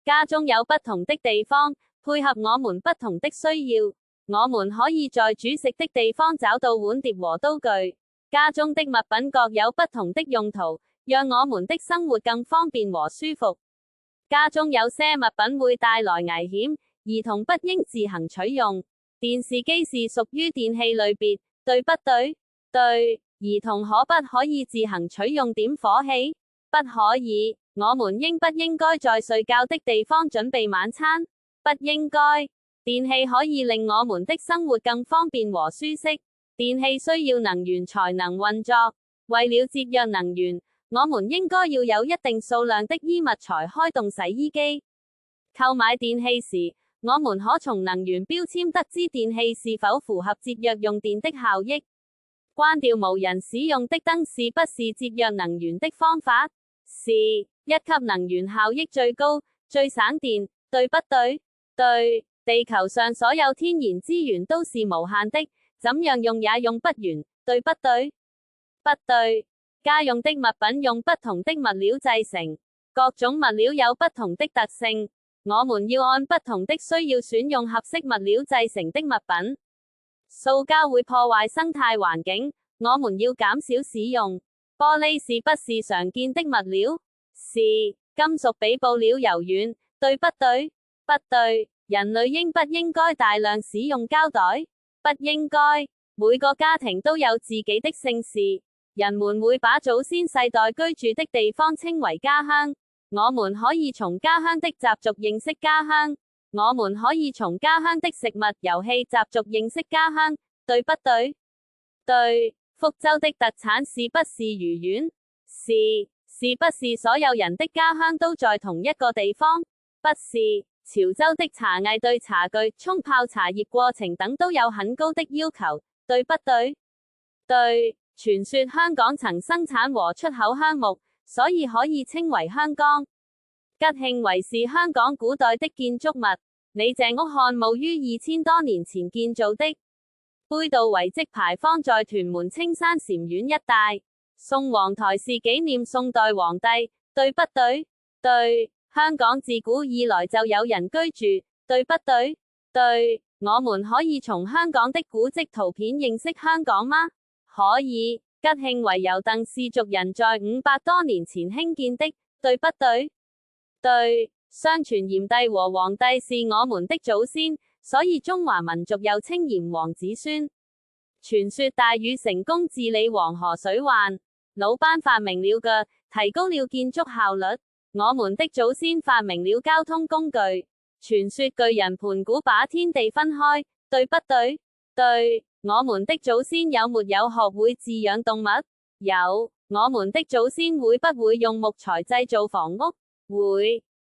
家中有不同的地方，配合我們不同的需要，我們可以在煮食的地方找到碗碟和刀具。家中的物品各有不同的用途，讓我們的生活更方便和舒服。家中有些物品會帶來危險，兒童不應自行取用。電視機是屬於電器類別，對不對？對。兒童不可以自行取用點火器？不可以。我們應不應該在睡覺的地方準備晚餐？不應該。電器可以令我們的生活更方便和舒適。電器需要能源才能運作。為了節約能源，我們應該要有一定數量的衣物才開動洗衣機。購買電器時，我們可從能源標籤得知電器是否符合節約用電的效益。關掉無人使用的燈是不是節約能源的方法？是。一級能源效益最高，最省電，對不對？對。地球上所有天然資源都是無限的，怎樣用也用不完，對不對？不對。家用的物品用不同的物料製成，各種物料有不同的特性，我們要按不同的需要選用合適物料製成的物品。塑膠會破壞生態環境，我們要減少使用。玻璃是不是常見的物料？是。金屬比布料柔軟，對不對？不對。人類應不應該大量使用膠袋？不應該。每個家庭都有自己的姓氏，人們會把祖先世代居住的地方稱為家鄉。我們可以從家鄉的習俗認識家鄉，我們可以從家鄉的食物、遊戲、習俗認識家鄉，對不對？對。福州的特產是不是魚丸？是。是不是所有人的家鄉都在同一個地方？不是。潮州的茶藝對茶具、沖泡茶葉過程等都有很高的要求，對不對？對。傳說香港曾生產和出口香木，所以可以稱為香江。吉慶圍是香港古代的建築物，李鄭屋漢墓於2000多年前建造的。杯渡遺跡牌坊在屯門青山禪院一帶。宋皇台是紀念宋代皇帝，對不對？對。香港自古以來就有人居住，對不對？對。我們可以從香港的古蹟圖片認識香港嗎？可以。吉慶圍由鄧氏族人在500多年前興建的，對不對？對。相傳炎帝和黃帝是我們的祖先，所以中華民族又稱炎黃子孫。傳說大禹成功治理黃河水患，魯班發明了嘅，提高了建築效率。我們的祖先發明了交通工具。傳說巨人盤古把天地分開，對不對？對。我們的祖先有沒有學會飼養動物？有。我們的祖先會不會用木材製造房屋？會。